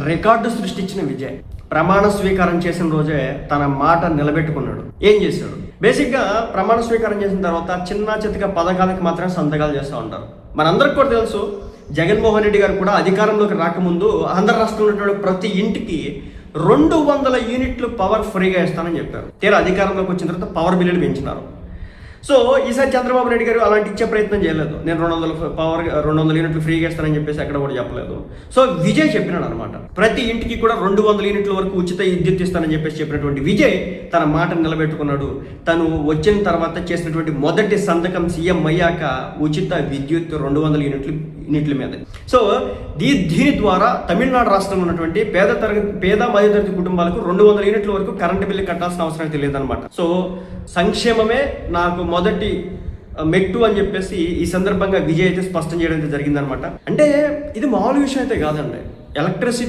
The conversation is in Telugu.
రికార్డు సృష్టించిన విజయ్ ప్రమాణ స్వీకారం చేసిన రోజే తన మాట నిలబెట్టుకున్నాడు. ఏం చేశాడు? బేసిక్గా ప్రమాణ స్వీకారం చేసిన తర్వాత చిన్న చితక పథకాలకు మాత్రమే సంతకాలు చేస్తూ ఉంటారు. మనందరికి కూడా తెలుసు, జగన్మోహన్ రెడ్డి గారు కూడా అధికారంలోకి రాకముందు ఆంధ్ర రాష్ట్రంలో ఉన్నటువంటి ప్రతి ఇంటికి 200 యూనిట్లు పవర్ ఫ్రీగా ఇస్తానని చెప్పారు. తీరా అధికారంలోకి వచ్చిన తర్వాత పవర్ బిల్లులు పెంచినారు. సో ఈసారి చంద్రబాబు నాయుడు గారు అలాంటి ఇచ్చే ప్రయత్నం చేయలేదు. నేను 200 యూనిట్లు ఫ్రీగా ఇస్తానని చెప్పేసి ఎక్కడ కూడా చెప్పలేదు. సో విజయ్ చెప్పినాడు అనమాట, ప్రతి ఇంటికి కూడా 200 యూనిట్ల వరకు ఉచిత విద్యుత్ ఇస్తానని చెప్పేసి చెప్పినటువంటి విజయ్ తన మాట నిలబెట్టుకున్నాడు. తను వచ్చిన తర్వాత చేసినటువంటి మొదటి సంతకం సీఎం అయ్యాక ఉచిత విద్యుత్ 200 యూనిట్ల మీద. సో దీని ద్వారా తమిళనాడు రాష్ట్రంలో ఉన్నటువంటి పేద మధ్యతరగతి కుటుంబాలకు 200 యూనిట్ల వరకు కరెంటు బిల్లు కట్టాల్సిన అవసరం తెలియదు అనమాట. సో సంక్షేమమే నాకు మొదటి మెట్టు అని చెప్పేసి ఈ సందర్భంగా విజయ్ అయితే స్పష్టం చేయడం జరిగిందనమాట. అంటే ఇది మామూలు విషయం అయితే కాదండి. ఎలక్ట్రిసిటీ